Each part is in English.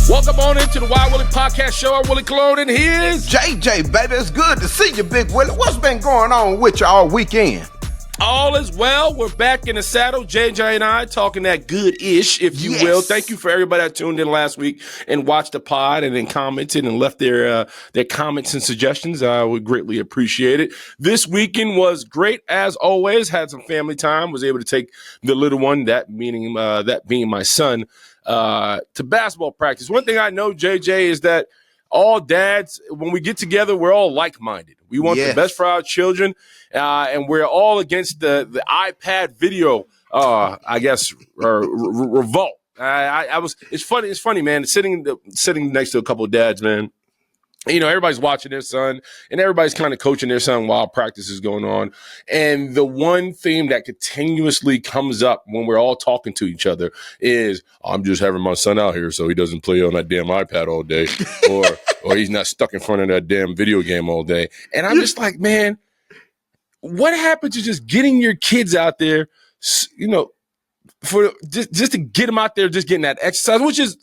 Welcome on into the Wild Willie Podcast Show. I'm Willie Cologne, and he is JJ, baby. It's good to see you, Big Willie. What's been going on with you all weekend? all is well. We're back in the saddle. JJ and I talking that good-ish, if you will. Thank you for everybody that tuned in last week and watched the pod and then commented and left their comments and suggestions. I would greatly appreciate it. This weekend was great as always. Had some family time. Was able to take the little one, that being my son, to basketball practice. One thing I know, JJ, is that all dads, when we get together, we're all like-minded. We want the best for our children, and we're all against the iPad video, revolt. It's funny, man. Sitting next to a couple of dads, man. You know, everybody's watching their son, and everybody's kind of coaching their son while practice is going on. And the one theme that continuously comes up when we're all talking to each other is, I'm just having my son out here so he doesn't play on that damn iPad all day, or he's not stuck in front of that damn video game all day. And I'm just like, man, what happened to just getting your kids out there, you know, for just to get them out there, just getting that exercise, which is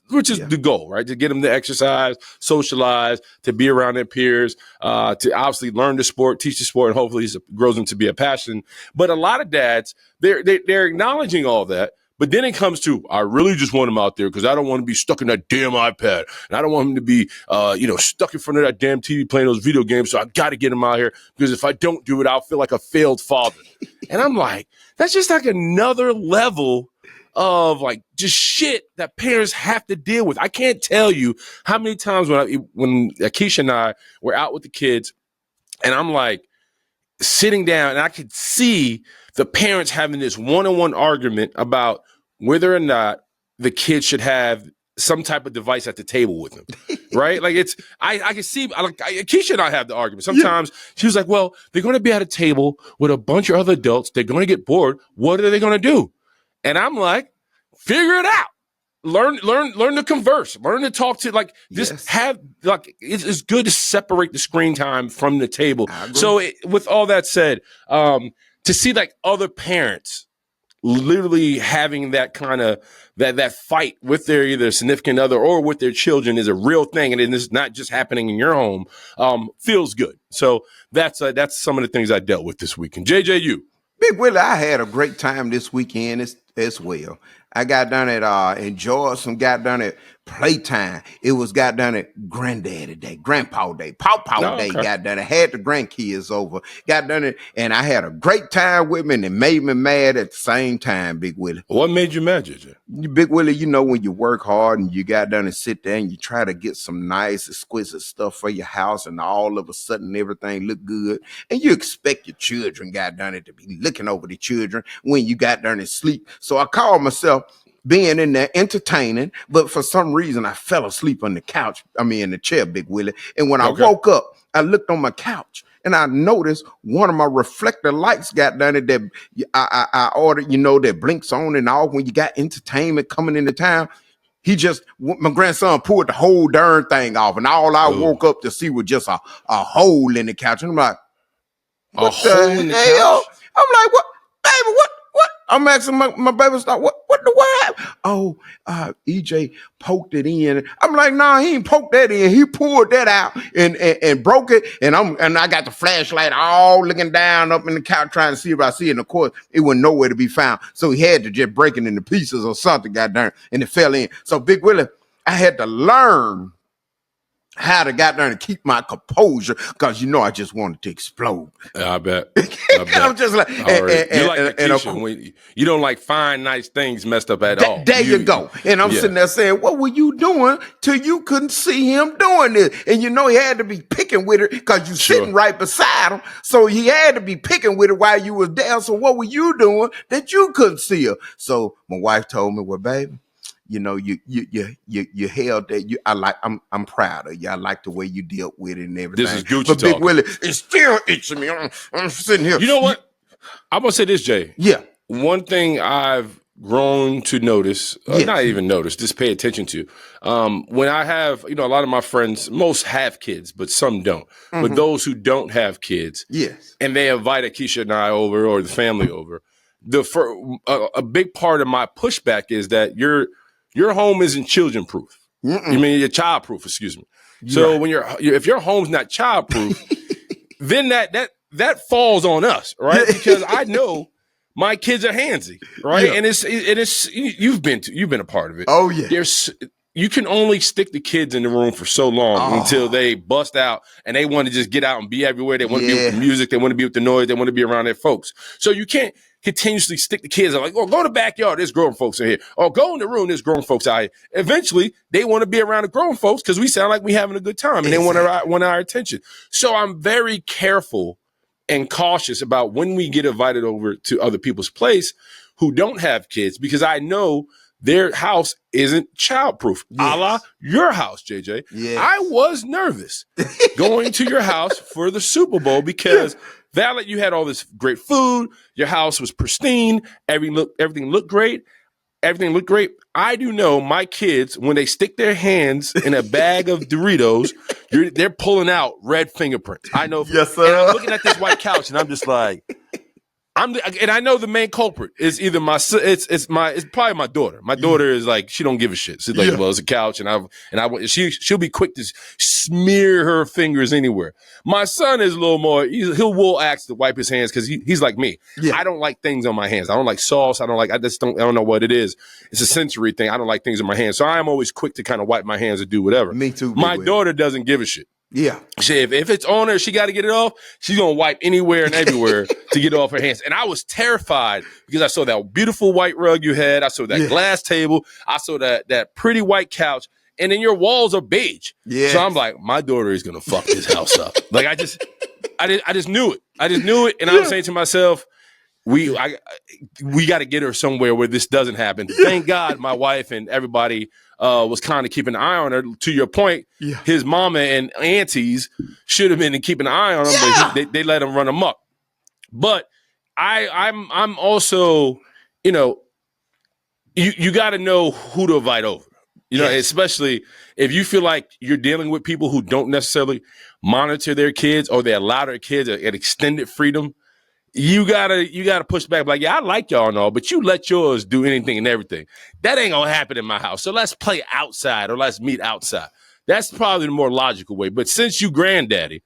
the goal, right? To get them to exercise, socialize, to be around their peers, to obviously learn the sport, teach the sport, and hopefully it grows them to be a passion. But a lot of dads, they're acknowledging all that. But then it comes to, I really just want him out there because I don't want to be stuck in that damn iPad. And I don't want him to be, stuck in front of that damn TV playing those video games. So I got to get him out here because if I don't do it, I'll feel like a failed father. And I'm like, that's just like another level of like just shit that parents have to deal with. I can't tell you how many times when Akeisha and I were out with the kids and I'm like sitting down and I could see the parents having this one-on-one argument about whether or not the kids should have some type of device at the table with them, right? Like I can see, Akeisha and I have the argument. Sometimes she was like, well, they're going to be at a table with a bunch of other adults. They're going to get bored. What are they going to do? And I'm like, figure it out. Learn to converse. Learn to talk to, like, just have, like, it's good to separate the screen time from the table. So with all that said, to see like other parents literally having that kind of that fight with their either significant other or with their children is a real thing, and it's not just happening in your home. Feels good. So that's some of the things I dealt with this weekend. JJU. Big Willie, I had a great time this weekend as well. I got done at enjoyed some, got done at playtime. It was got done at Granddaddy Day, Grandpa Day, Pawpaw Day. Got done. I had the grandkids over. Got done it, and I had a great time with me, and it made me mad at the same time. Big Willie. What made you mad, JJ? Big Willie, you know when you work hard and you got done and sit there and you try to get some nice, exquisite stuff for your house, and all of a sudden everything look good, and you expect your children got done it to be looking over the children when you got done and sleep. So I called myself being in there entertaining, but for some reason I fell asleep on the couch. in the chair, Big Willie. And when I woke up, I looked on my couch and I noticed one of my reflector lights got done it that I ordered, that blinks on and all when you got entertainment coming into town. My grandson pulled the whole darn thing off, and all I woke up to see was just a hole in the couch. And I'm like, what the hell? I'm like, what, baby, what? I'm asking my baby, start, what happened? Oh, EJ poked it in. I'm like, nah, he ain't poked that in. He pulled that out and broke it. And I got the flashlight all looking down up in the couch trying to see if I see it. And of course, it wasn't nowhere to be found. So he had to just break it into pieces or something, goddamn, and it fell in. So Big Willie, I had to learn how to got there and keep my composure because I just wanted to explode. I bet. I'm just like, you like Akeisha, you don't like find nice things messed up at all. There you go. And I'm sitting there saying, what were you doing till you couldn't see him doing this? And he had to be picking with it because you're sitting right beside him. So he had to be picking with it while you was there. So what were you doing that you couldn't see her? So my wife told me, well, baby, you held that. I'm proud of you. I like the way you dealt with it and everything. This is Gucci but talking. Big Willie, it's still itching me. I'm sitting here. You know what? I'm gonna say this, Jay. Yeah. One thing I've grown to notice, not even notice, just pay attention to. When I have, a lot of my friends, most have kids, but some don't. Mm-hmm. But those who don't have kids, and they invite Akeisha and I over or the family over, a big part of my pushback is that your home isn't children proof. You mean you're childproof? Excuse me. So when if your home's not childproof, then that falls on us, right? Because I know my kids are handsy, right? And it's you've been a part of it. Oh yeah. You can only stick the kids in the room for so long until they bust out and they want to just get out and be everywhere. They want to be with the music. They want to be with the noise. They want to be around their folks. So you can't continuously stick the kids. Like, oh, go to the backyard. There's grown folks in here. Or go in the room. There's grown folks out here. Eventually, they want to be around the grown folks because we sound like we having a good time and they want our attention. So I'm very careful and cautious about when we get invited over to other people's place who don't have kids because I know their house isn't childproof, a la your house, JJ. I was nervous going to your house for the Super Bowl because Valid, you had all this great food. Your house was pristine. Everything looked great. Everything looked great. I do know my kids, when they stick their hands in a bag of Doritos, they're pulling out red fingerprints. I know. Yes, sir. And I'm looking at this white couch, and I'm just like, and I know the main culprit is either it's probably my daughter. My daughter is like, she don't give a shit. She's like, well, it's a couch, and she'll be quick to smear her fingers anywhere. My son is a little more. Will ask to wipe his hands because he's like me. I don't like things on my hands. I don't like sauce. I don't know what it is. It's a sensory thing. I don't like things on my hands, so I am always quick to kind of wipe my hands or do whatever. Me too. My daughter doesn't give a shit. Yeah. If it's on her, she got to get it off. She's going to wipe anywhere and everywhere to get it off her hands. And I was terrified because I saw that beautiful white rug you had. I saw that glass table. I saw that pretty white couch. And then your walls are beige. Yeah. So I'm like, my daughter is going to fuck this house up. Like, I just knew it. I just knew it. And I was saying to myself, we got to get her somewhere where this doesn't happen. Thank God my wife and everybody was kind of keeping an eye on her. To your point, his mama and aunties should have been keeping an eye on him, but they let him run amok. But I'm also, you got to know who to invite over. Especially if you feel like you're dealing with people who don't necessarily monitor their kids or they allow their kids an extended freedom. You gotta push back like, I like y'all and all, but you let yours do anything and everything. That ain't gonna happen in my house. So let's play outside or let's meet outside. That's probably the more logical way. But since you granddaddy,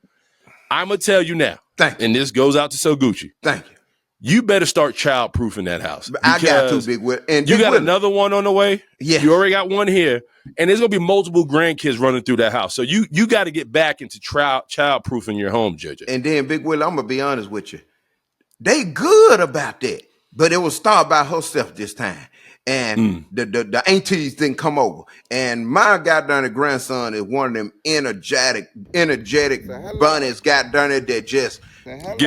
I'm gonna tell you now. Thank you. And this goes out to So Gucci. Thank you. You better start childproofing that house. I got to, Big Will. And you got another one on the way. Yeah. You already got one here. And there's going to be multiple grandkids running through that house. So you got to get back into childproofing your home, JJ. And then, Big Will, I'm going to be honest with you. They good about that. But it was started by herself this time. And the aunties didn't come over. And my goddamn grandson is one of them energetic bunnies, goddamn it, that just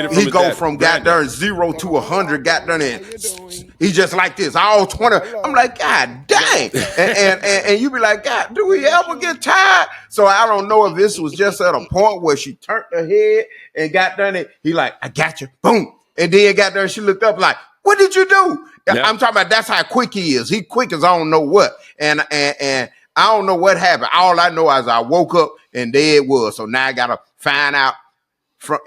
he go from goddamn 0 to 100, goddamn it. He just like this, all 20. I'm like, God dang. And you be like, God, do we ever get tired? So I don't know if this was just at a point where she turned her head and goddamn it. He like, I got you. Boom. And then goddamn, she looked up like, what did you do? Yep. I'm talking about that's how quick he is. He quick as I don't know what. And I don't know what happened. All I know is I woke up and there it was. So now I gotta find out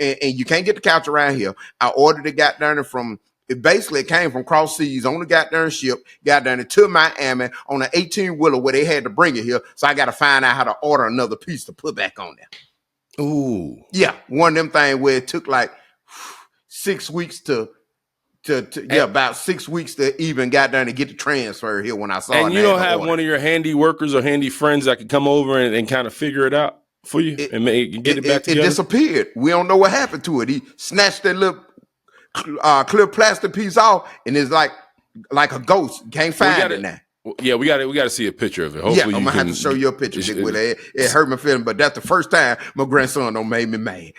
and you can't get the couch around here. I ordered it goddamn from it came from cross seas on the goddamn ship, goddamn it to Miami on an 18-wheeler where they had to bring it here. So I gotta find out how to order another piece to put back on there. Ooh. Yeah, one of them things where it took like 6 weeks about 6 weeks to even got down to get the transfer here when I saw it. And you don't have one of your handy workers or handy friends that could come over and kind of figure it out for you and get it back together? It disappeared. We don't know what happened to it. He snatched that little clear plastic piece off and it's like a ghost. Can't find it now. Yeah, we got to see a picture of it. Hopefully I'm gonna have to show you a picture. It hurt my feeling, but that's the first time my grandson don't made me mad.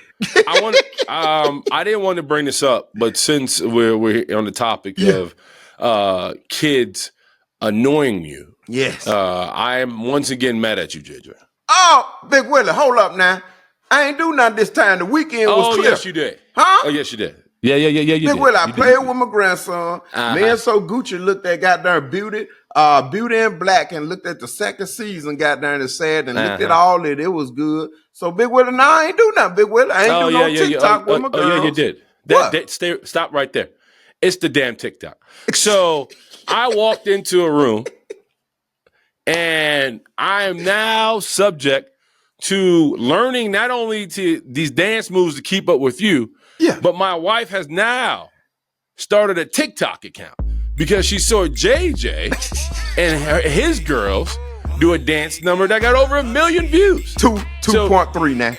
I didn't want to bring this up, but since we're on the topic of kids annoying you, yes, I am once again mad at you, JJ. Oh, Big Willie, hold up now. I ain't do nothing this time. The weekend was clear. Oh, yes, you did. Huh? Oh, yes, you did. Yeah. Big Willie, I played with my grandson. Me and So Gucci looked at goddamn Beauty and Black and looked at the second season, goddamn it said, and looked at all it. It was good. So Big Willie, no, I ain't do nothing, Big Willie. I ain't do no TikTok with my girls. Oh, yeah, you did. Stop right there. It's the damn TikTok. So I walked into a room And I am now subject to learning not only to these dance moves to keep up with you, but my wife has now started a TikTok account because she saw JJ and his girls do a dance number that got over 1 million views. 2.3 now.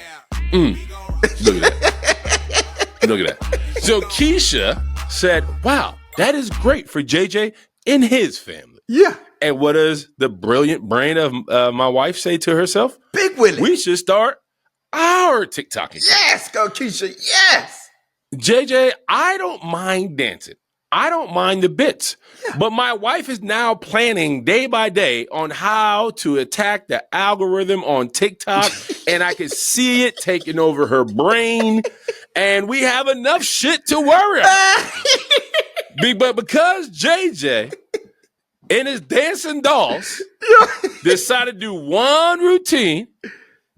Look at that. Look at that. So Keisha said, wow, that is great for JJ and his family. Yeah. And what does the brilliant brain of my wife say to herself? Big Willie. We should start our TikTok account. Yes, go Keisha. Yes. JJ, I don't mind dancing. I don't mind the bits. But my wife is now planning day by day on how to attack the algorithm on TikTok. And I can see it taking over her brain. And we have enough shit to worry about. But because JJ and his dancing dolls decided to do one routine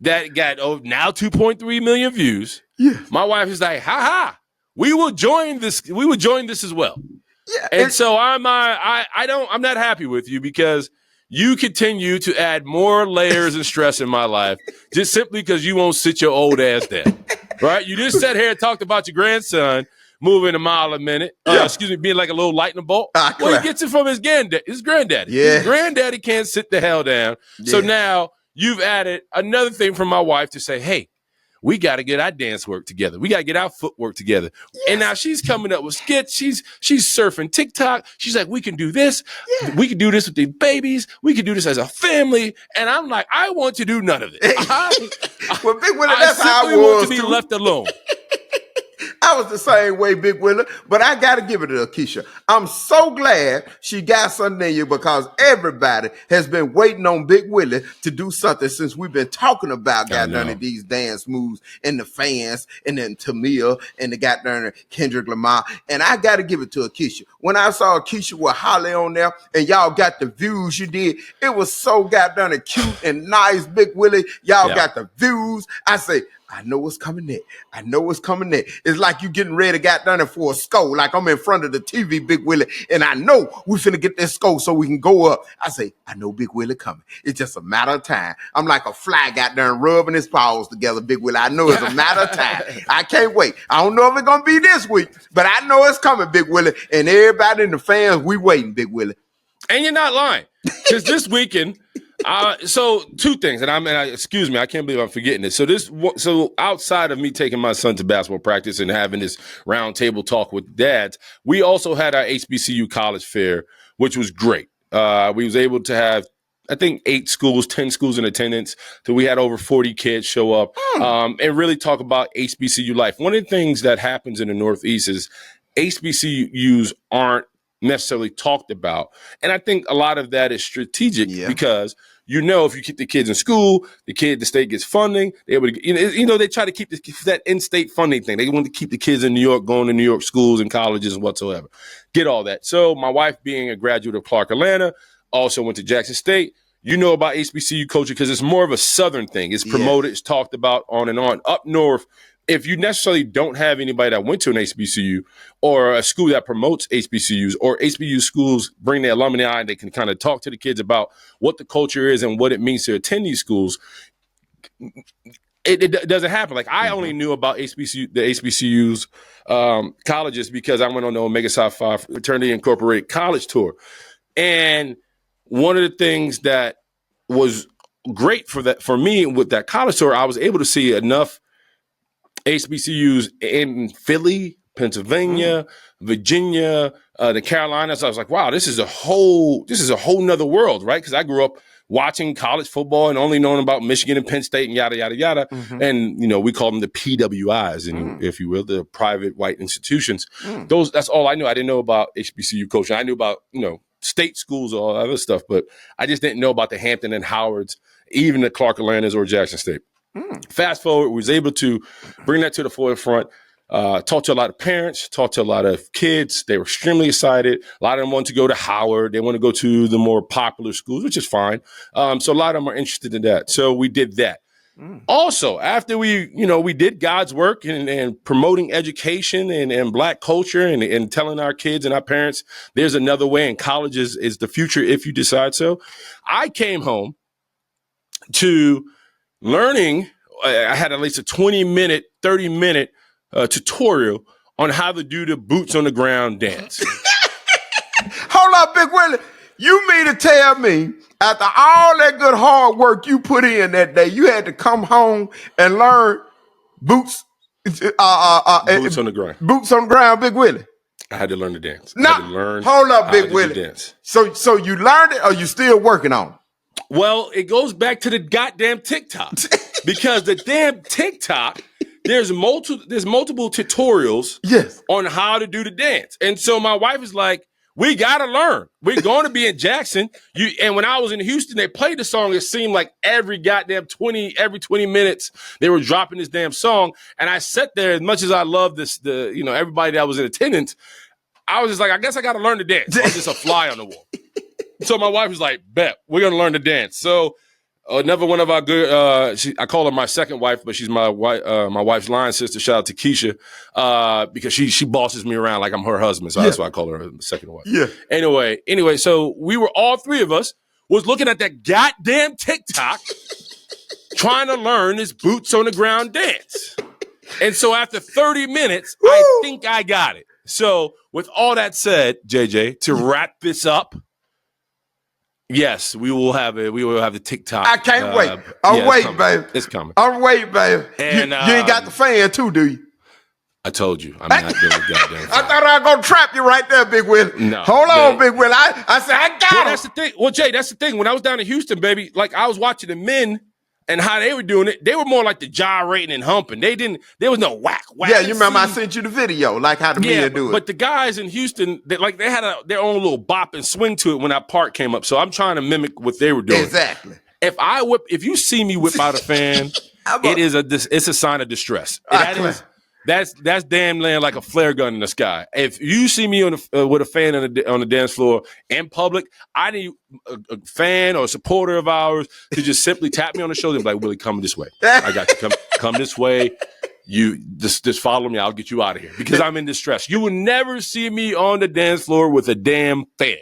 that got now 2.3 million views, my wife is like, ha ha. We will join this. We will join this as well. Yeah, and so I'm not happy with you because you continue to add more layers and stress in my life just simply because you won't sit your old ass down. Right? You just sat here and talked about your grandson moving a mile a minute. Being like a little lightning bolt. Well, he gets it from his granddaddy. Yeah. His granddaddy can't sit the hell down. Yeah. So now you've added another thing from my wife to say, hey, we got to get our dance work together. We got to get our footwork together. Yes. And now she's coming up with skits. She's surfing TikTok. She's like, we can do this. Yeah. We can do this with these babies. We can do this as a family. And I'm like, I want to do none of it. Well, Big Willie, that's how I was. Want to be left alone. I was the same way, Big Willie, but I got to give it to Keisha. I'm so glad she got something in you because everybody has been waiting on Big Willie to do something since we've been talking about goddamn these dance moves and the fans and then Tamia and the goddamn Kendrick Lamar. And I got to give it to Keisha. When I saw Keisha with Holly on there and y'all got the views you did, it was so goddamn cute and nice, Big Willie. Y'all got the views. I say, I know what's coming next. I know what's coming next. It's like you getting ready, got done for a score. Like I'm in front of the TV, Big Willie, and I know we finna get this score so we can go up. I say, I know Big Willie coming. It's just a matter of time. I'm like a fly got done rubbing his paws together, Big Willie. I know it's a matter of time. I can't wait. I don't know if it's gonna be this week, but I know it's coming, Big Willie. And everybody in the fans, we waiting, Big Willie. And you're not lying, because this weekend. So two things, and excuse me, I can't believe I'm forgetting this. So outside of me taking my son to basketball practice and having this round table talk with dads, we also had our HBCU college fair, which was great. We was able to have, I think, 10 schools in attendance. So we had over 40 kids show up and really talk about HBCU life. One of the things that happens in the Northeast is HBCUs aren't necessarily talked about. And I think a lot of that is strategic because, if you keep the kids in school, the state gets funding. They're able to, they try to keep that in-state funding thing. They want to keep the kids in New York, going to New York schools and colleges and whatsoever. Get all that. So my wife, being a graduate of Clark Atlanta, also went to Jackson State. You know about HBCU culture because it's more of a Southern thing. It's promoted, it's talked about on and on. Up north, if you necessarily don't have anybody that went to an HBCU or a school that promotes HBCUs, or HBCU schools bring their alumni and they can kind of talk to the kids about what the culture is and what it means to attend these schools, it doesn't happen. Like I only knew about the HBCUs colleges because I went on the Omega Psi Phi Fraternity Incorporated college tour. And one of the things that was great for me with that college tour, I was able to see enough HBCUs in Philly, Pennsylvania, Virginia, the Carolinas. I was like, wow, this is a whole nother world, right? Because I grew up watching college football and only knowing about Michigan and Penn State and yada, yada, yada. And, we call them the PWIs, and if you will, the private white institutions. That's all I knew. I didn't know about HBCU culture. I knew about, state schools, all other stuff, but I just didn't know about the Hampton and Howards, even the Clark Atlantas or Jackson State. Fast forward, we was able to bring that to the forefront, talk to a lot of parents, talk to a lot of kids. They were extremely excited. A lot of them want to go to Howard. They want to go to the more popular schools, which is fine. So a lot of them are interested in that. So we did that. Also, after we did God's work and promoting education and Black culture and telling our kids and our parents there's another way and college is the future if you decide so, I came home to learning. I had at least a 20-minute, 30-minute tutorial on how to do the boots on the ground dance. Hold up, Big Willie. You mean to tell me after all that good hard work you put in that day, you had to come home and learn boots Boots on the ground. Boots on the ground, Big Willie? I had to learn to dance. Hold up, Big Willie. Dance. So you learned it or you still working on it? Well, it goes back to the goddamn TikTok. Because the damn TikTok, there's multiple tutorials on how to do the dance. And so my wife is like, we gotta learn. We're going to be in Jackson. And when I was in Houston, they played the song. It seemed like every 20 minutes they were dropping this damn song. And I sat there, as much as I love everybody that was in attendance, I was just like, I guess I gotta learn to dance. I'm just a fly on the wall. So my wife was like, bet, we're gonna learn to dance. So another one of our good, I call her my second wife, but she's my wife's line sister. Shout out to Keisha, because she bosses me around like I'm her husband. So that's why I call her second wife. Yeah. Anyway, so we were, all three of us was looking at that goddamn TikTok trying to learn this boots on the ground dance. And so after 30 minutes, I think I got it. So with all that said, JJ, to wrap this up, yes, we will have the TikTok. I can't wait. I'm waiting, baby. It's coming. I'm waiting, baby. And you ain't got the fan too, do you? I told you. I'm not doing a goddamn fan. I thought I was gonna trap you right there, Big Willie. No. Hold on, Big Willie. I said I got him. That's the thing. Well, Jay, that's the thing. When I was down in Houston, baby, like I was watching the men and how they were doing it. They were more like the gyrating and humping. There was no whack. Yeah, you remember I sent you the video, like how the men do it. But the guys in Houston, they had their own little bop and swing to it when that part came up. So I'm trying to mimic what they were doing. Exactly. If you see me whip out a fan, it's a sign of distress. That's damn near like a flare gun in the sky. If you see me with a fan on the dance floor in public, I need a fan or a supporter of ours to just simply tap me on the shoulder and be like, Willie, come this way. I got you. Come this way. You just follow me. I'll get you out of here because I'm in distress. You will never see me on the dance floor with a damn fan.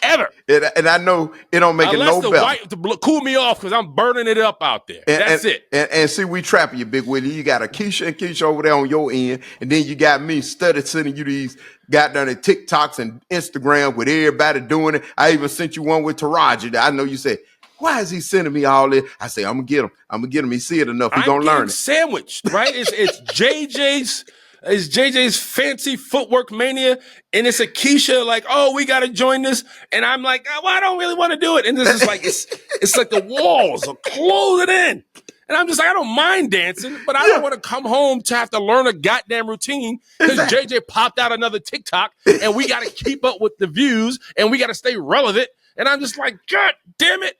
Ever. And I know it don't make Unless it no better. To cool me off because I'm burning it up out there. That's it. And see, we trapping you, Big Willie. You got a Keisha and Keisha over there on your end, and then you got me sending you these goddamn TikToks and Instagram with everybody doing it. I even sent you one with Taraji. I know you said, why is he sending me all this? I say, I'm gonna get him. He see it enough. He gonna learn it. Sandwiched, right? It's JJ's. It's JJ's fancy footwork mania, and it's a Keisha like, oh, we got to join this, and I'm like, oh, well, I don't really want to do it, and this is like it's like the walls are closing in, and I'm just like, I don't mind dancing, but I don't want to come home to have to learn a goddamn routine because JJ popped out another TikTok, and we got to keep up with the views, and we got to stay relevant, and I'm just like, God damn it.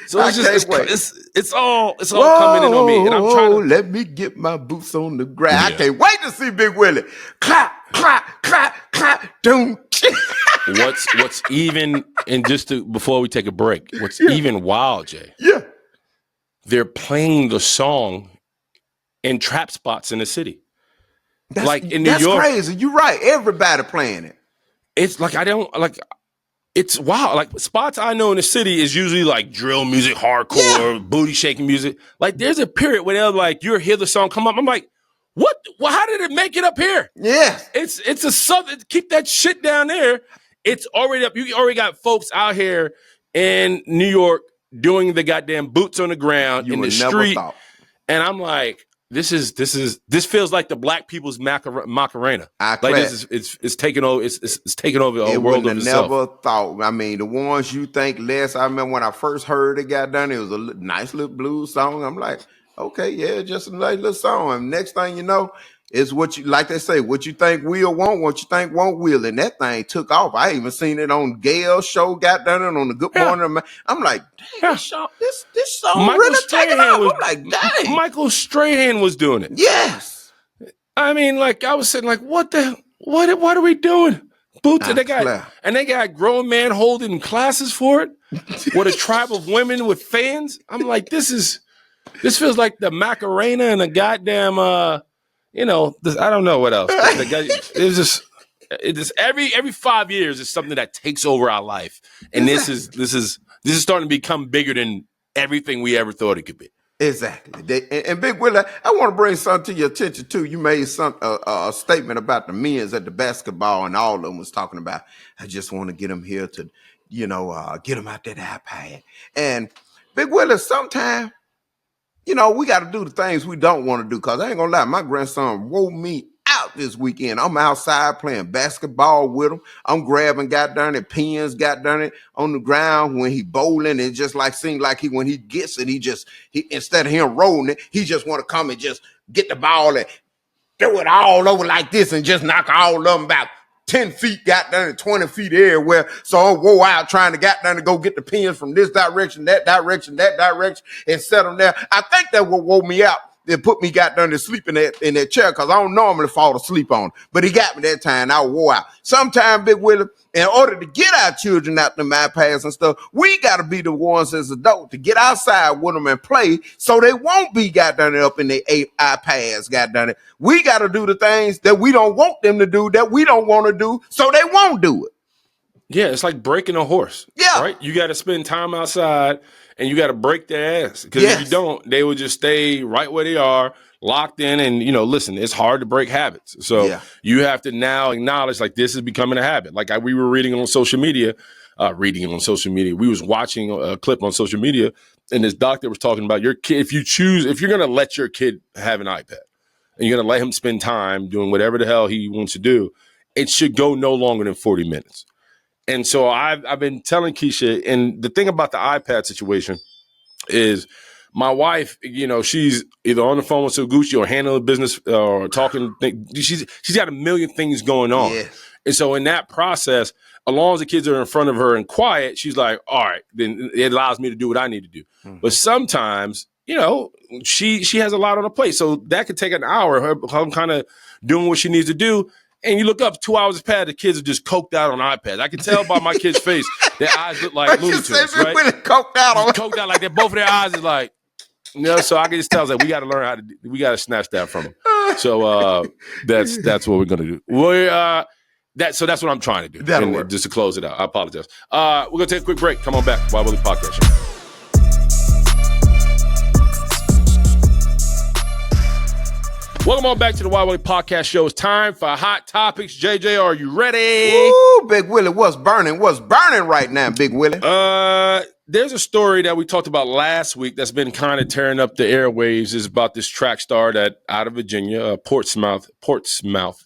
So it's all coming in on me, and I'm trying to let me get my boots on the ground. Yeah. I can't wait to see Big Willie. Clap, clap, clap, clap. Doom. What's even, and before we take a break, what's even wild, Jay? Yeah, they're playing the song in trap spots in the city, like in New York. That's crazy. You're right. Everybody playing it. It's like It's wild. Like spots I know in the city is usually like drill music, hardcore, booty shaking music. Like there's a period where they're like, you'll hear the song come up. I'm like, what? Well, how did it make it up here? Yeah. It's a southern, keep that shit down there. It's already up. You already got folks out here in New York doing the goddamn boots on the ground in the street. And I'm like, this feels like the black people's Macarena. Like it's taking over. It's taking over a world of itself. Never thought. I mean, the ones you think less. I remember when I first heard it got done. It was a nice little blues song. I'm like, okay, yeah, just a nice little song. And next thing you know, is what you like. They say, what you think will won't, what you think won't will, and that thing took off. I even seen it on Gail's show. Got done it on the Good Morning. I'm like, dang, this song Michael really taking off. I'm like, dang, Michael Strahan was doing it. Yes. I mean, like I was saying, like, what are we doing? Boots, and they got grown man holding classes for it with a tribe of women with fans. I'm like, this is This feels like the Macarena and the goddamn, I don't know what else. The guy, it's just every 5 years is something that takes over our life, and this is starting to become bigger than everything we ever thought it could be. Exactly. And Big Willie, I want to bring something to your attention too. You made a statement about the men's at the basketball, and all of them was talking about, I just want to get them here to, get them out that iPad. And Big Willie, sometimes, we got to do the things we don't want to do. Because I ain't going to lie, my grandson wore me out this weekend. I'm outside playing basketball with him. I'm grabbing, pins, on the ground when he bowling. It just seems like when he gets it, he instead of him rolling it, he just want to come and just get the ball and throw it all over like this and just knock all of them about 10 feet, 20 feet everywhere. So I wore out trying to to go get the pins from this direction, that direction, and set them there. I think that what wore me out. It put me to sleep in that chair because I don't normally fall asleep on it. But he got me that time. I wore out. Sometimes, Big Willie, in order to get our children out the iPads and stuff, we got to be the ones as adults to get outside with them and play so they won't be up in their iPads, We got to do the things that we don't want them to do, that we don't want to do, so they won't do it. Yeah, it's like breaking a horse. Yeah. Right? You got to spend time outside and you got to break their ass. Because if you don't, they will just stay right where they are, locked in. And, listen, it's hard to break habits. So you have to now acknowledge this is becoming a habit. We were reading on social media. We was watching a clip on social media, and this doctor was talking about your kid. If you're going to let your kid have an iPad and you're going to let him spend time doing whatever the hell he wants to do, it should go no longer than 40 minutes. And so I've been telling Keisha, and the thing about the iPad situation is my wife, she's either on the phone with Gucci or handling business or talking. She's got a million things going on. Yeah. And so in that process, as long as the kids are in front of her and quiet, she's like, all right, then it allows me to do what I need to do. Mm-hmm. But sometimes, she has a lot on her plate. So that could take an hour, her kind of doing what she needs to do. And you look up, 2 hours has passed, the kids are just coked out on iPads. I can tell by my kid's face, their eyes look like Looney Tunes, right? Really coked out like that. Both of their eyes is like, so I can just tell we got to learn how to, we got to snatch that from them. So that's what we're going to do. So that's what I'm trying to do. That'll work. Just to close it out. I apologize. We're going to take a quick break. Come on back. Why Willie Podcast Show. Welcome on back to the Wiley Podcast Show. It's time for Hot Topics. JJ, are you ready? Ooh, Big Willie, what's burning? What's burning right now, Big Willie? There's a story that we talked about last week that's been kind of tearing up the airwaves. It's about this track star out of Virginia, Portsmouth,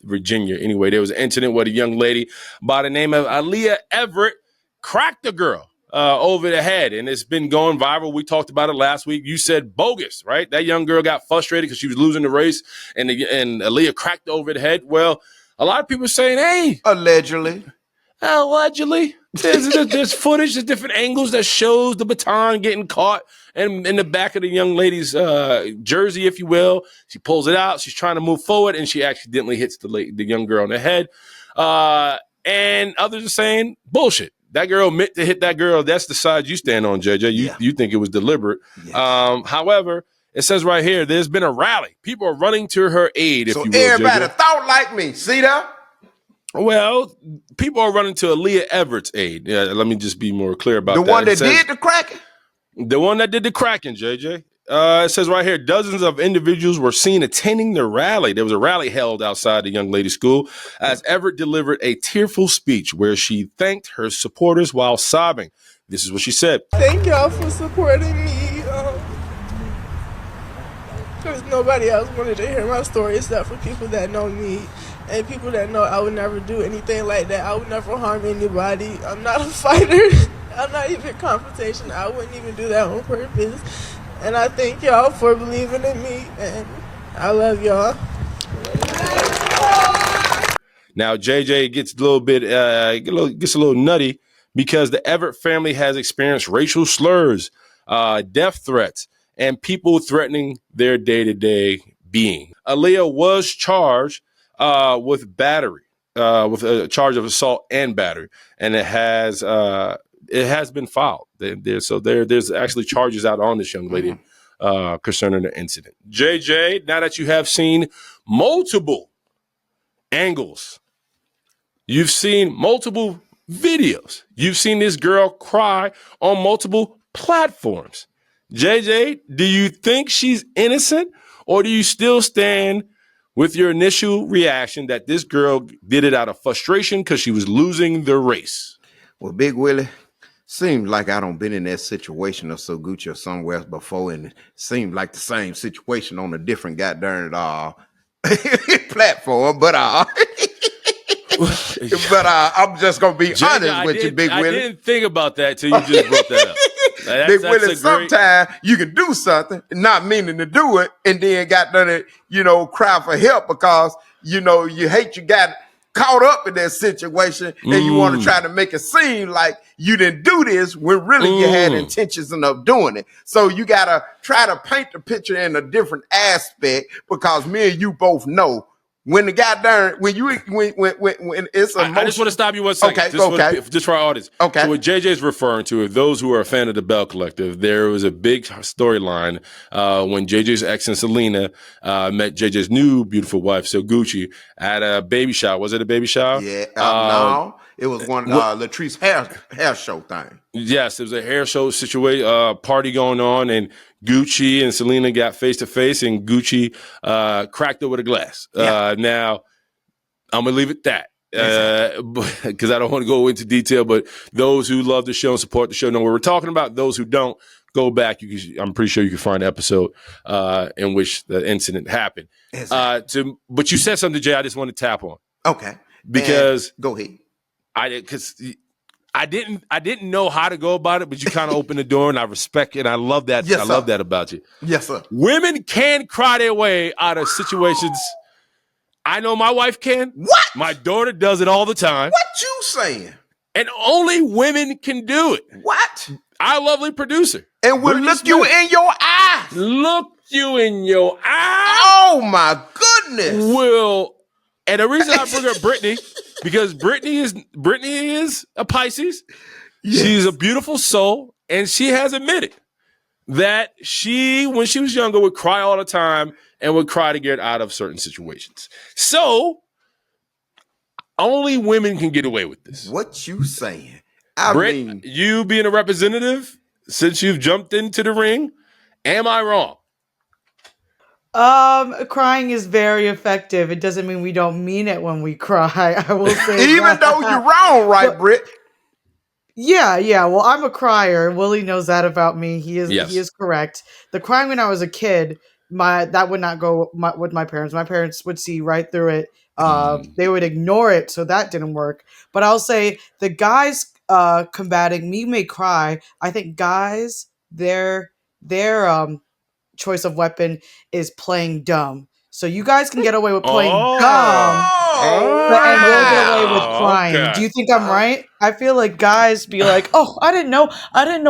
Virginia. Anyway, there was an incident where a young lady by the name of Aaliyah Everett cracked a girl over the head, and it's been going viral. We talked about it last week. You said bogus, right? That young girl got frustrated because she was losing the race, and Aaliyah cracked over the head. Well, a lot of people are saying, hey. Allegedly. There's footage, there's different angles that shows the baton getting caught in the back of the young lady's jersey, if you will. She pulls it out. She's trying to move forward, and she accidentally hits the young girl on the head. And others are saying, bullshit. That girl meant to hit that girl. That's the side you stand on, JJ. You think it was deliberate. Yes. However, it says right here, there's been a rally. People are running to her aid, if you will, everybody JJ. Thought like me. See that? Well, people are running to Aaliyah Everett's aid. Yeah, let me just be more clear about that. The one that did the cracking? The one that did the cracking, JJ. It says right here, dozens of individuals were seen attending the rally. There was a rally held outside the young lady's school as Everett delivered a tearful speech where she thanked her supporters while sobbing. This is what she said. Thank y'all for supporting me. Because nobody else wanted to hear my story except for people that know me and people that know I would never do anything like that. I would never harm anybody. I'm not a fighter. I'm not even confrontation. I wouldn't even do that on purpose. And I thank y'all for believing in me, and I love y'all. Now, JJ gets a little bit, gets a little nutty because the Everett family has experienced racial slurs, death threats, and people threatening their day-to-day being. Aaliyah was charged with battery, with a charge of assault and battery, and it has been filed. There's actually charges out on this young lady concerning the incident. JJ, now that you have seen multiple angles, you've seen multiple videos, you've seen this girl cry on multiple platforms. JJ, do you think she's innocent, or do you still stand with your initial reaction that this girl did it out of frustration because she was losing the race? Well, Big Willie, seems like I don't been in that situation or so Gucci or somewhere else before, and it seemed like the same situation on a different goddamn platform. But I'm just gonna be honest with you, Big Willie. I didn't think about that till you just brought that up. Big Willie, sometimes you can do something, not meaning to do it, and then got done it, cry for help because you hate you got caught up in that situation, and you want to try to make it seem like you didn't do this when really you had intentions of doing it. So you gotta try to paint the picture in a different aspect, because me and you both know when the goddamn when it's emotion. I just want to stop you 1 second. Just for our audience. Okay. So what JJ is referring to, if those who are a fan of the Bell Collective, there was a big storyline when JJ's ex and Selena met JJ's new beautiful wife, so Gucci, at a baby shower. Was it a baby shower? Yeah. No, it was one Latrice's hair show thing. Yes, it was a hair show situation, party going on, and Gucci and Selena got face to face, and Gucci cracked her with a glass. Yeah. Now, I'm gonna leave it at that because I don't want to go into detail. But those who love the show and support the show know what we're talking about. Those who don't, go back. I'm pretty sure you can find an episode in which the incident happened. Exactly. But you said something, Jay, I just want to tap on. Okay. Because go ahead. I didn't know how to go about it, but you kind of opened the door, and I respect it. And I love that. Yes, I love that about you. Yes, sir. Women can cry their way out of situations. I know my wife can. What? My daughter does it all the time. What you saying? And only women can do it. What? Our lovely producer. And we'll look you in your eyes. Look you in your eyes. Oh, my goodness. And the reason I bring up Brittany, because Brittany is a Pisces. Yes. She's a beautiful soul, and she has admitted that she, when she was younger, would cry all the time and would cry to get out of certain situations. So only women can get away with this. What you saying? Britt, you being a representative, since you've jumped into the ring, am I wrong? Crying is very effective. It doesn't mean we don't mean it when we cry. I will say even though you're wrong, right, Britt? Yeah. Well, I'm a crier. Willie knows that about me. He is correct. The crying when I was a kid, that would not go with my parents. My parents would see right through it. They would ignore it, so that didn't work. But I'll say the guys combating me may cry. I think guys, their choice of weapon is playing dumb. So you guys can get away with playing dumb, and we'll get away with crying. Okay. Do you think I'm right? I feel like guys be like, "Oh, I didn't know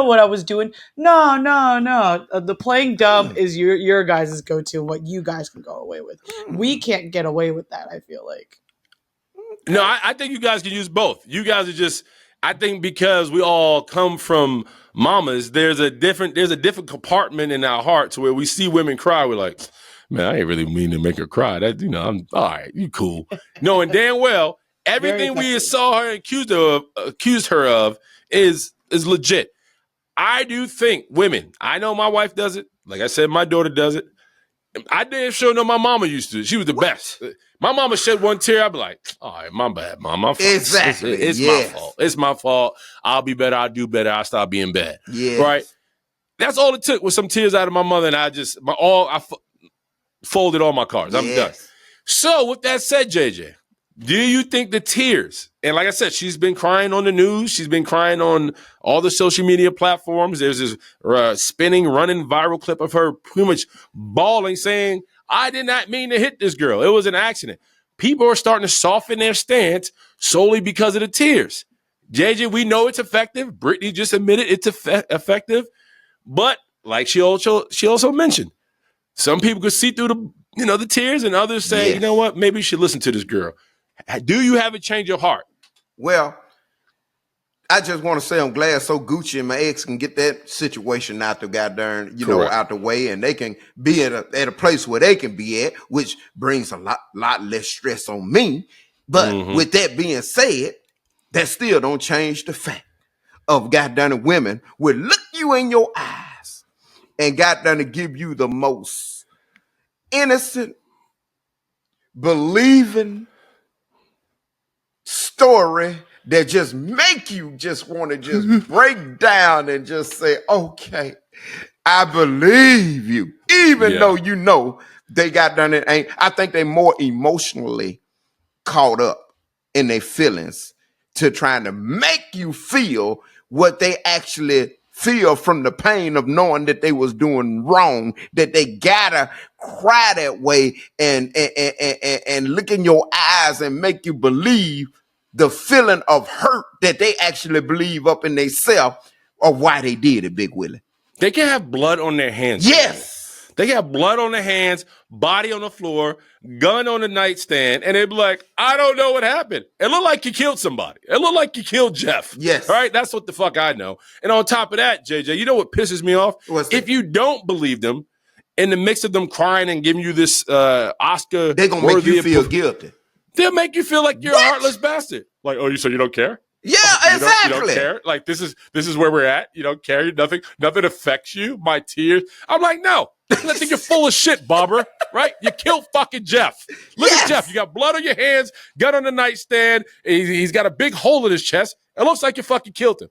what I was doing." No. The playing dumb is your guys' go-to. What you guys can go away with. We can't get away with that. I feel like. No, I think you guys can use both. You guys are just. I think because we all come from mamas, there's a different compartment in our hearts where we see women cry. We're like, man, I ain't really mean to make her cry. I'm all right. You cool. Knowing damn well everything we saw her and accused her of is legit. I do think women. I know my wife does it. Like I said, my daughter does it. I damn sure know my mama used to. She was the best. My mama shed one tear. I'd be like, all right, my bad, mom. My fault. Exactly. It's my fault. It's my fault. I'll be better. I'll do better. I'll stop being bad. Yeah. Right? That's all it took was some tears out of my mother, and I folded all my cards. I'm done. So with that said, JJ, do you think the tears, and like I said, she's been crying on the news. She's been crying on all the social media platforms. There's this running viral clip of her pretty much bawling, saying, I did not mean to hit this girl. It was an accident. People are starting to soften their stance solely because of the tears. JJ, we know it's effective. Brittany just admitted it's effective. But like she also mentioned, some people could see through the tears, and others say, you know what, maybe you should listen to this girl. Do you have a change of heart? Well, I just want to say I'm glad so Gucci and my ex can get that situation out the goddamn, out the way, and they can be at a place where they can be at, which brings a lot less stress on me. But with that being said, that still don't change the fact of goddamn women will look you in your eyes and goddamn to give you the most innocent, believing story that just make you just want to just break down and just say, okay, I believe you. Even though they got done it. I think they more emotionally caught up in their feelings to trying to make you feel what they actually feel from the pain of knowing that they was doing wrong, that they gotta cry that way and look in your eyes and make you believe the feeling of hurt that they actually believe up in themselves of why they did it, Big Willie. They can have blood on their hands. Yes. They can have blood on their hands, body on the floor, gun on the nightstand, and they'd be like, I don't know what happened. It looked like you killed somebody. It looked like you killed Jeff. Yes. All right? That's what the fuck I know. And on top of that, JJ, you know what pisses me off? If you don't believe them, in the mix of them crying and giving you this Oscar, they're going to make you feel guilty. They'll make you feel like you're a heartless bastard. Like, oh, so you don't care? Yeah, exactly. You don't care? Like, this is where we're at. You don't care. Nothing affects you. My tears. I'm like, no. I think you're full of shit, Barbara. Right? You killed fucking Jeff. Look at Jeff. You got blood on your hands, gun on the nightstand. He's got a big hole in his chest. It looks like you fucking killed him.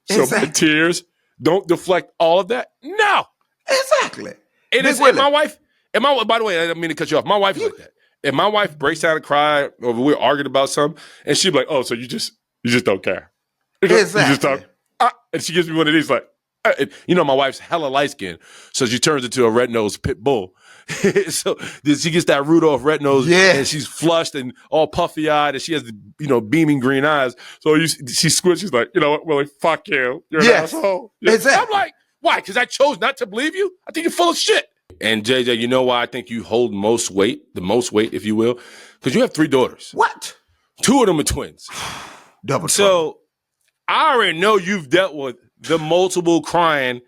So my tears don't deflect all of that. No. Exactly. It is my wife. By the way, I didn't mean to cut you off. My wife is like that. If my wife breaks down and cry, or we're arguing about something, and she'd be like, "Oh, so you just don't care?" Exactly. You just don't. And she gives me one of these, like, my wife's hella light skinned, so she turns into a red-nosed pit bull. So she gets that Rudolph red nose, and she's flushed and all puffy-eyed, and she has beaming green eyes. So she squints. She's like, you know what, Willie? Fuck you. You're an asshole. Exactly. I'm like, why? Because I chose not to believe you? I think you're full of shit. And JJ, you know why I think you hold the most weight, if you will? Because you have 3 daughters. What? 2 of them are twins. Double. So I already know you've dealt with the multiple crying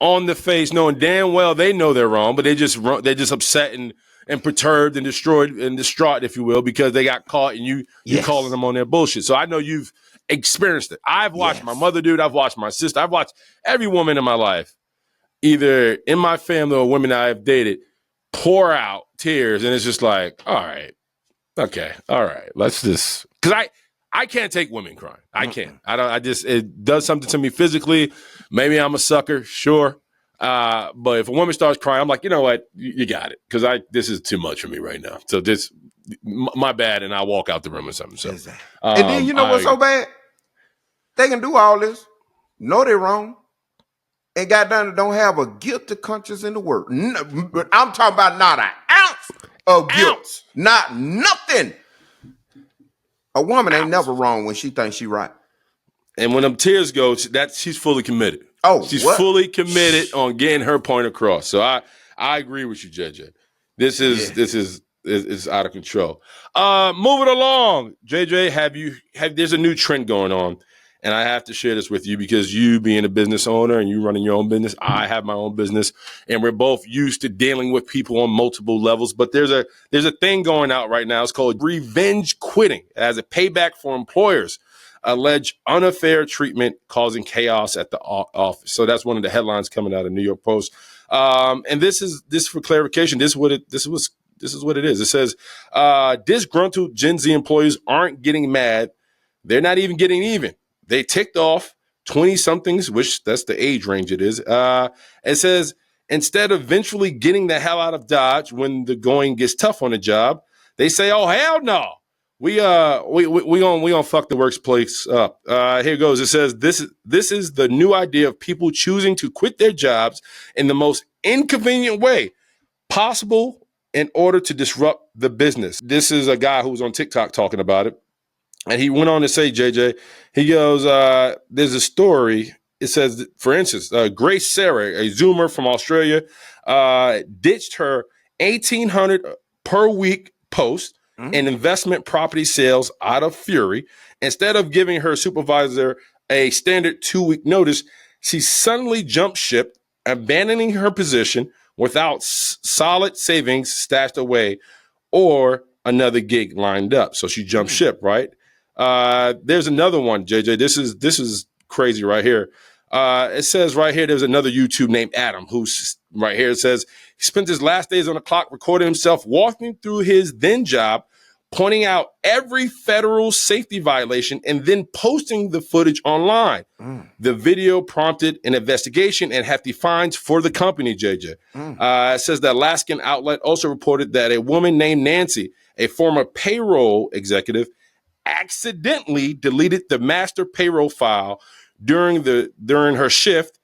on the face, knowing damn well they know they're wrong, but they're just upset and perturbed and destroyed and distraught, if you will, because they got caught and you calling them on their bullshit. So I know you've experienced it. I've watched my mother do it. I've watched my sister. I've watched every woman in my life, either in my family or women I've dated, pour out tears. And it's just like, all right, okay, all right, let's just, because I can't take women crying. I can't. It does something to me physically. Maybe I'm a sucker, sure. But if a woman starts crying, I'm like, you know what, you got it. Because this is too much for me right now. So my bad, and I walk out the room or something. So, and then you know what's so bad? They can do all this, know they're wrong, and goddamn don't have a guilty conscience in the world. I'm talking about not an ounce of guilt. Not nothing. A woman ain't never wrong when she thinks she right. And when them tears go, she's fully committed. Oh, she's fully committed on getting her point across. So I agree with you, JJ. This is out of control. Moving along, JJ, there's a new trend going on. And I have to share this with you because you being a business owner and you running your own business, I have my own business, and we're both used to dealing with people on multiple levels. But there's a thing going out right now. It's called revenge quitting as a payback for employers allege unfair treatment causing chaos at the office. So that's one of the headlines coming out of New York Post. And this for clarification. This is what it is. It says disgruntled Gen Z employees aren't getting mad. They're not even getting even. They ticked off 20-somethings, which that's the age range it is. It says, instead of eventually getting the hell out of Dodge when the going gets tough on the job, they say, oh, hell no. We gonna fuck the workplace up. Here goes. It says, this is the new idea of people choosing to quit their jobs in the most inconvenient way possible in order to disrupt the business. This is a guy who was on TikTok talking about it. And he went on to say, JJ, he goes, there's a story. It says, for instance, Grace Sarah, a Zoomer from Australia, ditched her $1,800 per week post in investment property sales out of fury. Instead of giving her supervisor a standard 2-week notice, she suddenly jumped ship, abandoning her position without solid savings stashed away or another gig lined up. So she jumped ship, right? There's another one, JJ. This is crazy right here. It says right here, there's another YouTube named Adam who's right here. It says he spent his last days on the clock recording himself walking through his then job, pointing out every federal safety violation and then posting the footage online. The video prompted an investigation and hefty fines for the company, JJ. It says the Alaskan outlet also reported that a woman named Nancy, a former payroll executive, accidentally deleted the master payroll file during her shift,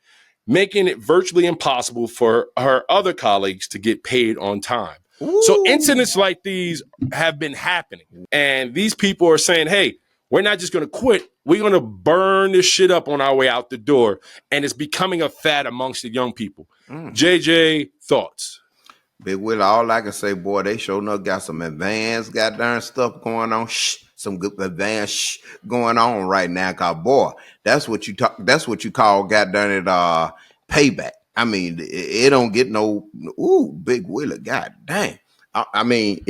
making it virtually impossible for her other colleagues to get paid on time. Ooh. So incidents like these have been happening. And these people are saying, hey, we're not just going to quit. We're going to burn this shit up on our way out the door. And it's becoming a fad amongst the young people. JJ, thoughts? Big Willie, all I can say, boy, they sure enough got some advanced goddamn stuff going on. Some good advanced going on right now. Cause boy, that's what you call goddamn it payback. I mean, it don't get no Big Willie, god dang. I mean,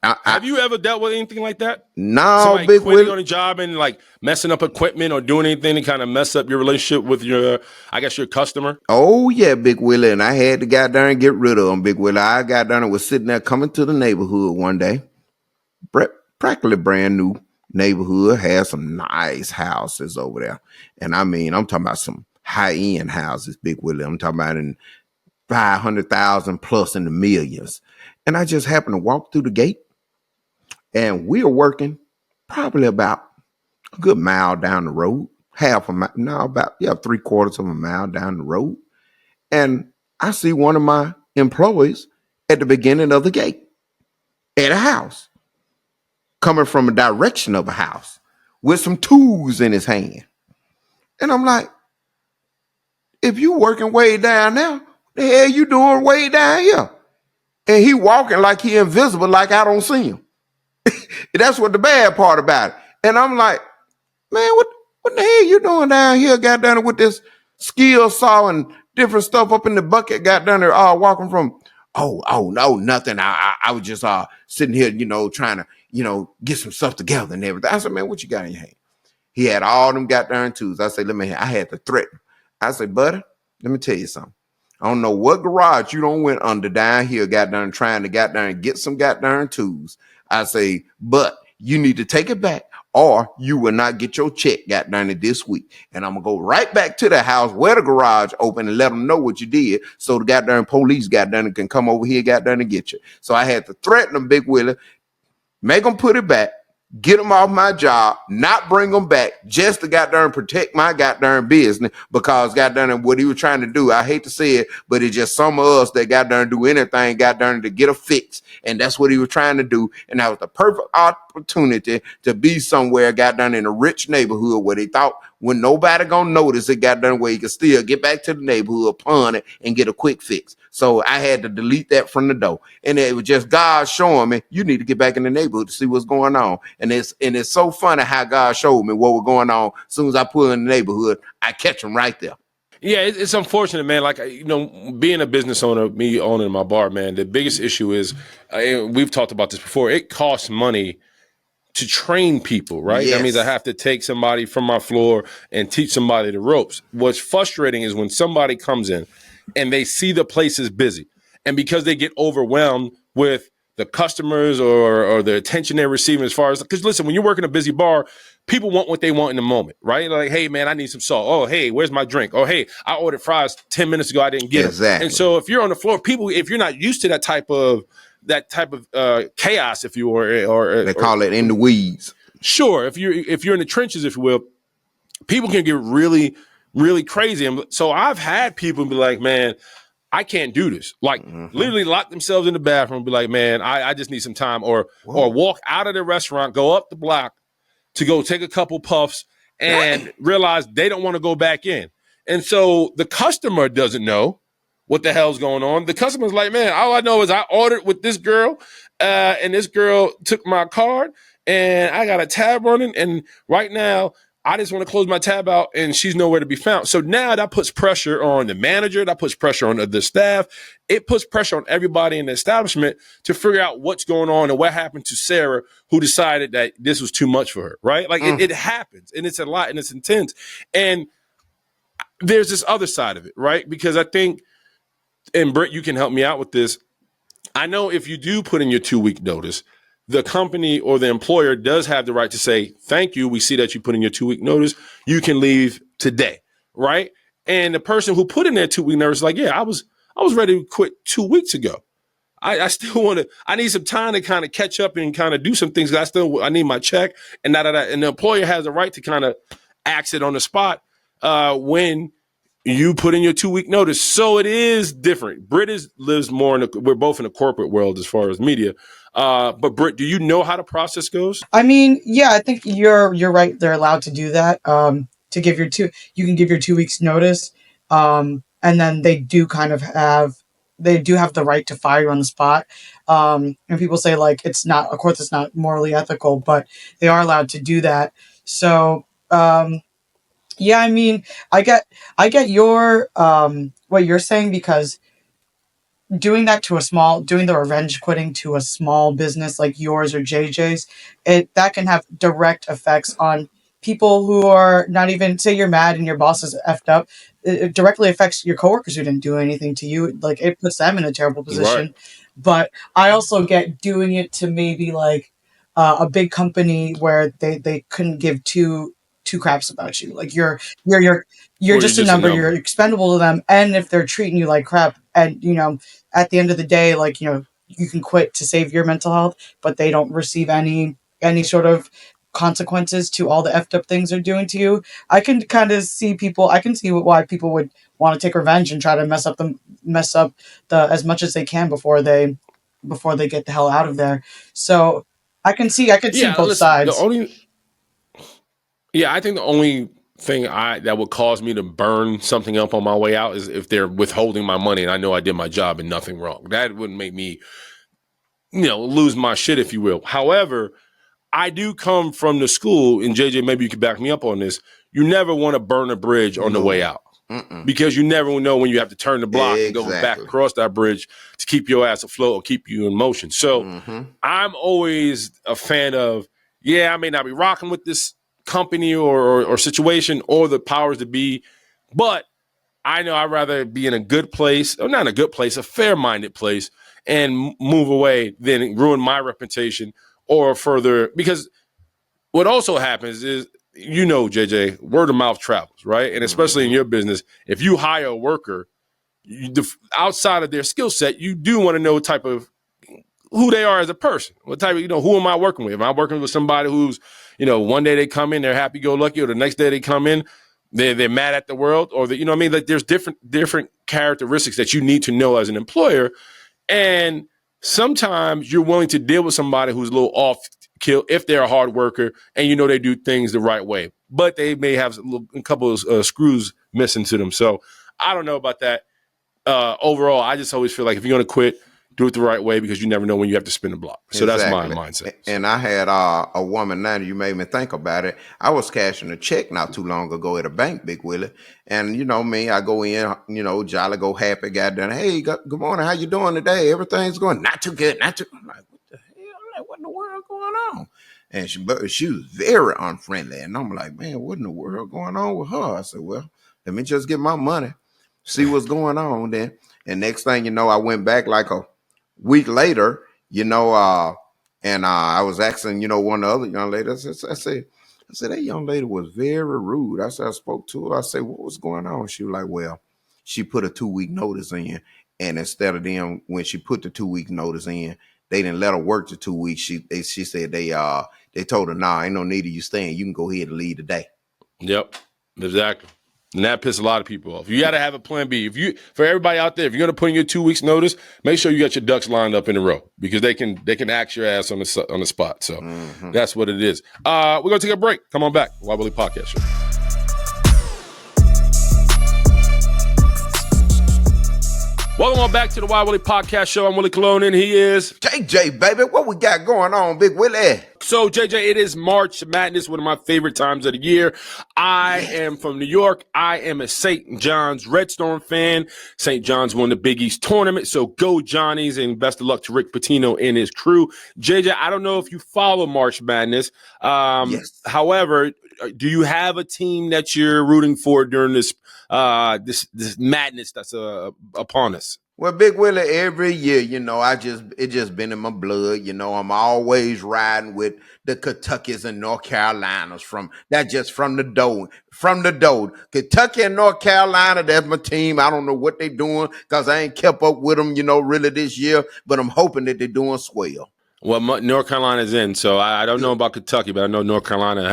have you ever dealt with anything like that? No, somebody Big quitting Willie on a job and like messing up equipment or doing anything to kind of mess up your relationship with your customer? Oh yeah, Big Willie, and I had to goddamn get rid of him, Big Willie. I goddamn was sitting there coming to the neighborhood one day, practically brand new neighborhood, had some nice houses over there, and I mean, I'm talking about some high-end houses, Big Willie. I'm talking about in 500,000 plus in the millions. And I just happened to walk through the gate, and we are working probably about a good mile down the road, half a mile, no, about 3/4 of a mile down the road. And I see one of my employees at the beginning of the gate at a house, coming from a direction of a house with some tools in his hand. And I'm like, if you working way down there, what the hell you doing way down here? And he walking like he invisible, like I don't see him. That's what the bad part about it. And I'm like, man, what the hell you doing down here, got down there with this skill saw and different stuff up in the bucket, got down there walking from, oh, no, nothing. I was just sitting here, trying to, get some stuff together and everything. I said, man, what you got in your hand? He had all them goddamn tools. I said, I had to threaten. I said, buddy, let me tell you something. I don't know what garage you don't went under down here, goddamn, trying to goddamn get some goddamn tools. I say, but you need to take it back or you will not get your check goddamn this week. And I'm going to go right back to the house where the garage open and let them know what you did so the goddamn police goddamn can come over here goddamn and get you. So I had to threaten them, Big Willie, make them put it back, get them off my job, not bring them back, just to goddamn protect my goddamn business, because goddamn what he was trying to do, I hate to say it, but it's just some of us that goddamn do anything goddamn to get a fix, and that's what he was trying to do, and that was the perfect opportunity to be somewhere goddamn in a rich neighborhood where they thought when nobody gonna notice it goddamn where he could still get back to the neighborhood, pawn it, and get a quick fix. So I had to delete that from the door. And it was just God showing me, you need to get back in the neighborhood to see what's going on. And it's so funny how God showed me what was going on. As soon as I put in the neighborhood, I catch them right there. Yeah, it's unfortunate, man. Like, being a business owner, me owning my bar, man, the biggest issue is, we've talked about this before, it costs money to train people, right? Yes. That means I have to take somebody from my floor and teach somebody the ropes. What's frustrating is when somebody comes in and they see the place is busy, and because they get overwhelmed with the customers or the attention they're receiving as far as, because listen, when you're working a busy bar, people want what they want in the moment, right? Like, hey, man, I need some salt. Oh, hey, where's my drink? Oh, hey, I ordered fries 10 minutes ago. I didn't get them. And so if you're on the floor, people, if you're not used to that type of chaos, if you were, or they call it in the weeds. Sure. If you're in the trenches, if you will, people can get really, really crazy. And so I've had people be like, man, I can't do this. Like, literally lock themselves in the bathroom and be like, man, I just need some time. Or walk out of the restaurant, go up the block to go take a couple puffs and realize they don't want to go back in. And so the customer doesn't know what the hell's going on. The customer's like, man, all I know is I ordered with this girl and this girl took my card and I got a tab running. And right now I just want to close my tab out and she's nowhere to be found. So now that puts pressure on the manager. That puts pressure on the staff. It puts pressure on everybody in the establishment to figure out what's going on and what happened to Sarah, who decided that this was too much for her, right? Like it happens, and it's a lot, and it's intense. And there's this other side of it, right? Because I think, and Britt, you can help me out with this. I know if you do put in your 2-week notice, the company or the employer does have the right to say, thank you. We see that you put in your 2-week notice. You can leave today, right? And the person who put in their 2-week notice is like, yeah, I was ready to quit 2 weeks ago. I still want to, I need some time to kind of catch up and kind of do some things. I need my check and that. And the employer has a right to kind of axe it on the spot when you put in your 2-week notice. So it is different. Britt lives more we're both in the corporate world as far as media. But Britt, do you know how the process goes? I mean, yeah, I think you're right. They're allowed to do that. To give you can give your 2 weeks notice. And then they do have the right to fire you on the spot. And people say like, of course it's not morally ethical, but they are allowed to do that. So, yeah, I mean, I get your, what you're saying, because doing the revenge quitting to a small business like yours or JJ's, that can have direct effects on people who are not even, say you're mad and your boss is effed up. It directly affects your coworkers who didn't do anything to you. Like, it puts them in a terrible position. Right. But I also get doing it to maybe like a big company where they couldn't give two craps about you. Like you're just a number. You're expendable to them. And if they're treating you like crap, and at the end of the day, like, you can quit to save your mental health, but they don't receive any sort of consequences to all the effed up things they're doing to you. I can kind of see why people would want to take revenge and try to mess up the as much as they can before they get the hell out of there. So I can see both sides. I think the only thing that would cause me to burn something up on my way out is if they're withholding my money and I know I did my job and nothing wrong. That wouldn't make me, lose my shit, if you will. However, I do come from the school, and JJ, maybe you could back me up on this. You never want to burn a bridge on the way out. Because you never know when you have to turn the block and go back across that bridge to keep your ass afloat or keep you in motion. So I'm always a fan of, I may not be rocking with this company or situation or the powers that be, but I know I'd rather be in a good place, or not in a good place, a fair-minded place, and move away than ruin my reputation or further. Because what also happens is, JJ, word of mouth travels, right? And especially in your business, if you hire a worker, outside of their skill set, you do want to know type of who they are as a person. What type of, who am I working with? Am I working with somebody who's, one day they come in, they're happy-go-lucky, or the next day they come in, they're mad at the world, or like there's different characteristics that you need to know as an employer. And sometimes you're willing to deal with somebody who's a little off kill if they're a hard worker and they do things the right way, but they may have a couple of screws missing to them. So I don't know about that. Overall, I just always feel like if you're going to quit, do it the right way, because you never know when you have to spin the block. So that's my mindset. And I had a woman, now you made me think about it. I was cashing a check not too long ago at a bank, Big Willie. And me, I go in, jolly go happy, got done. Hey, good morning. How you doing today? Everything's going not too good. I'm like, what the hell? I'm like, what in the world going on? And she was very unfriendly. And I'm like, man, what in the world going on with her? I said, well, let me just get my money, see what's going on then. And next thing I went back like a week later, and I was asking, one of the other young ladies, I said, that young lady was very rude. I said, I spoke to her. I said, what was going on? She was like, well, she put a 2-week notice in. And instead of them, when she put the 2-week notice in, they didn't let her work the 2 weeks. She said they told her, nah, ain't no need of you staying. You can go ahead and leave today. Yep, exactly. And that pisses a lot of people off. You got to have a plan B. For everybody out there, if you're going to put in your 2 weeks notice, make sure you got your ducks lined up in a row, because they can axe your ass on the spot. So that's what it is. We're going to take a break. Come on back. Why Willie Podcast Show. Welcome on back to the Why Willie Podcast Show. I'm Willie Colon, and he is JJ, baby. What we got going on, Big Willie? So, JJ, it is March Madness, one of my favorite times of the year. I am from New York. I am a St. John's Red Storm fan. St. John's won the Big East tournament, so go Johnnies, and best of luck to Rick Pitino and his crew. JJ, I don't know if you follow March Madness. However, do you have a team that you're rooting for during this madness that's upon us? Well, Big Willie, every year, it just been in my blood. I'm always riding with the Kentuckys and North Carolinas from the dough. Kentucky and North Carolina, that's my team. I don't know what they're doing because I ain't kept up with them, really this year, but I'm hoping that they're doing swell. Well, North Carolina's in, so I don't know about Kentucky, but I know North Carolina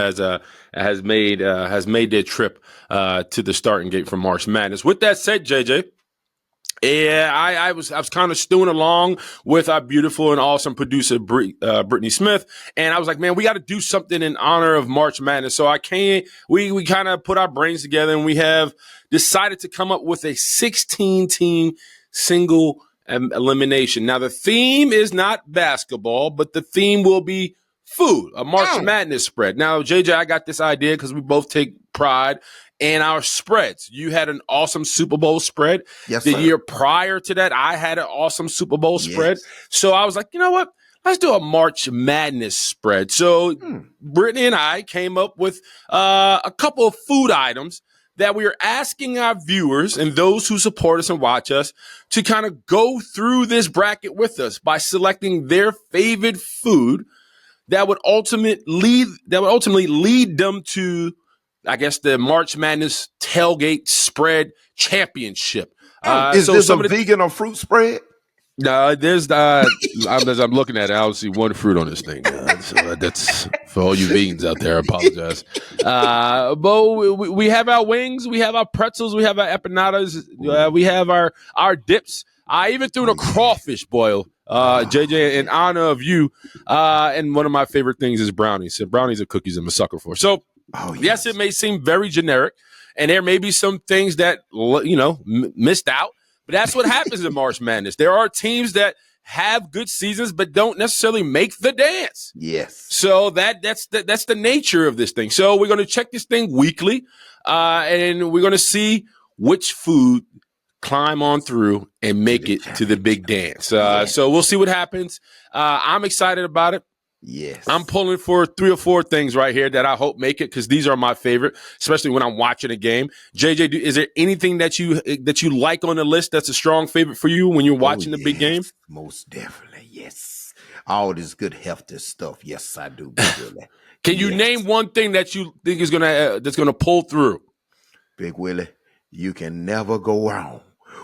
has made their trip to the starting gate for March Madness. With that said, JJ. Yeah, I was kind of stewing along with our beautiful and awesome producer, Brittany Smith. And I was like, man, we got to do something in honor of March Madness. So we kind of put our brains together and we have decided to come up with a 16-team single elimination. Now, the theme is not basketball, but the theme will be food, a March Madness spread. Now, JJ, I got this idea because we both take pride in our spreads. You had an awesome Super Bowl spread. Yes, the sir. year prior to that, I had an awesome Super Bowl spread. So I was like, you know what? Let's do a March Madness spread. So Brittany and I came up with a couple of food items that we are asking our viewers and those who support us and watch us to kind of go through this bracket with us by selecting their favorite food that would ultimately lead them to, I guess, the March Madness tailgate spread championship. Is this a vegan or fruit spread? No, there's as I'm looking at it, I don't see one fruit on this thing. So that's for all you vegans out there. I apologize. But we have our wings, we have our pretzels, we have our empanadas, we have our dips. I even threw the crawfish boil, JJ, in honor of you. And one of my favorite things is brownies. So brownies and cookies I'm a sucker for. So yes, it may seem very generic, and there may be some things that missed out. But that's what happens in March Madness. There are teams that have good seasons but don't necessarily make the dance. Yes. So that's the nature of this thing. So we're going to check this thing weekly, and we're going to see which food climb on through and make it to the big dance. So we'll see what happens. I'm excited about it. Yes. I'm pulling for 3 or 4 things right here that I hope make it because these are my favorite, especially when I'm watching a game. JJ, is there anything that you like on the list that's a strong favorite for you when you're watching the big game? Most definitely, yes. All this good healthy stuff. Yes, I do. Big Willie. Can you name one thing that you think is that's gonna pull through? Big Willie, you can never go wrong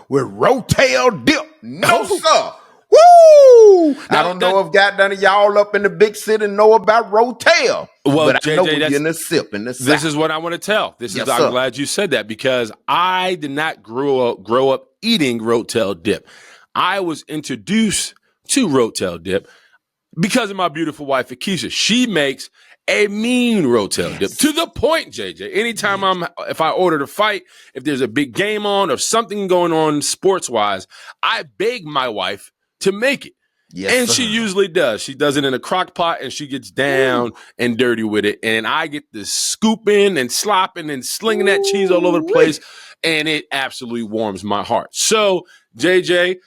with ROTEL dip. No, sir. Woo! Now, I don't know if y'all up in the big city know about ROTEL. Well, but JJ, I know we're getting a sip in the South. This is what I want to tell. I'm glad you said that because I did not grow up eating ROTEL dip. I was introduced to ROTEL dip because of my beautiful wife, Akeisha. She makes a mean ROTEL dip to the point, JJ. Anytime if I order to fight, if there's a big game on or something going on sports wise, I beg my wife to make it. Yes, and she usually does. She does it in a crock pot and she gets down and dirty with it. And I get this scooping and slopping and slinging that cheese all over the place. And it absolutely warms my heart. So, JJ,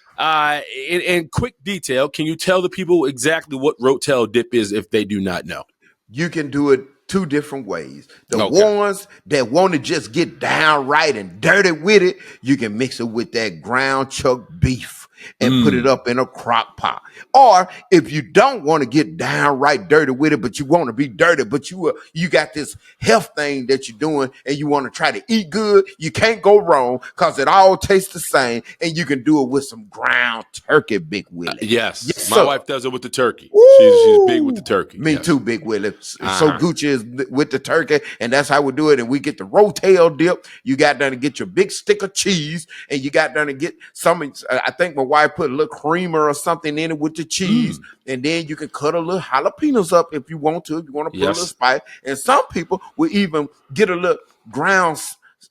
in quick detail, can you tell the people exactly what ROTEL dip is if they do not know? You can do it 2 different ways. The ones that want to just get downright and dirty with it, you can mix it with that ground chuck beef and put it up in a crock pot. Or if you don't want to get downright dirty with it, but you want to be dirty, but you got this health thing that you're doing and you want to try to eat good, you can't go wrong because it all tastes the same, and you can do it with some ground turkey, Big Willie. Yes, my wife does it with the turkey. She's big with the turkey. Me too, Big Willie. So Gucci is with the turkey, and that's how we do it. And we get the ROTEL dip. You got done to get your big stick of cheese, and you got done to get some. I think my wife put a little creamer or something in it with the cheese, and then you can cut a little jalapenos up if you want to. If you want to put a little spice, and some people will even get a little ground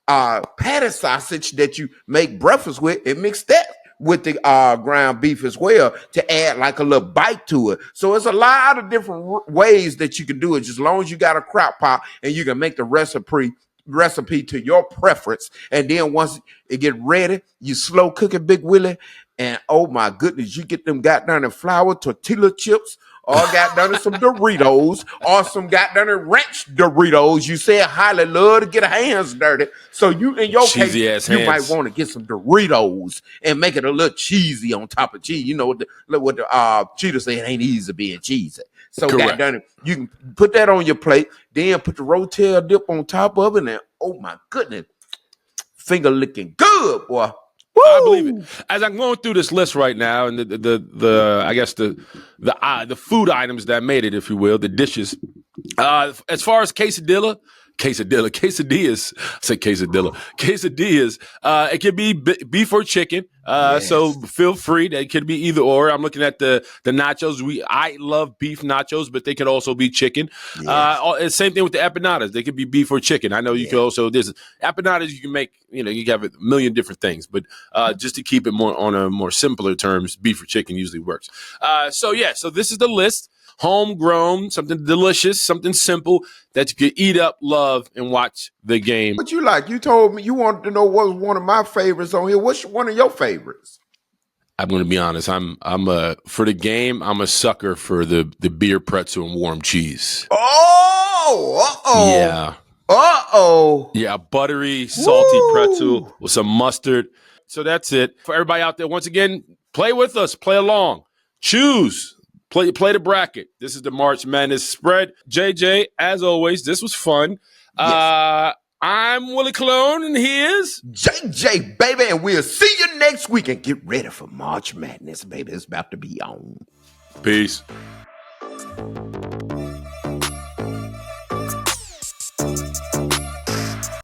patty sausage that you make breakfast with and mix that with the ground beef as well to add like a little bite to it. So it's a lot of different ways that you can do it, just as long as you got a crock pot and you can make the recipe to your preference. And then once it get ready, you slow cook it, Big Willie, and oh my goodness, you get them goddamn flour tortilla chips, or goddamn some Doritos, or some goddamn ranch Doritos. You said highly love to get hands dirty. So you, in your case, you might want to get some Doritos and make it a little cheesy on top of cheese. You know what the cheetah said, it ain't easy being cheesy. So goddamn it, you can put that on your plate, then put the ROTEL dip on top of it, and oh my goodness, finger licking good, boy. Woo! I believe it. As I'm going through this list right now, and I guess the food items that made it, if you will, the dishes. As far as quesadillas. It could be beef or chicken. So feel free. They could be either or. I'm looking at the nachos. I love beef nachos, but they could also be chicken. Yes. Same thing with the empanadas. They could be beef or chicken. I know you can also, there's empanadas you can make, you can have a million different things, but just to keep it more on a more simpler terms, beef or chicken usually works. So this is the list. Homegrown, something delicious, something simple that you could eat up, love, and watch the game. What you like? You told me you wanted to know what was one of my favorites on here. What's one of your favorites? I'm going to be honest. For the game, I'm a sucker for the beer pretzel and warm cheese. Yeah. Yeah, buttery, salty pretzel with some mustard. So that's it. For everybody out there, once again, play with us, play along, choose. Play the bracket. This is the March Madness spread. JJ, as always, this was fun. Yes. I'm Willie Cologne, and he is JJ, baby, and we'll see you next week. And get ready for March Madness, baby. It's about to be on. Peace.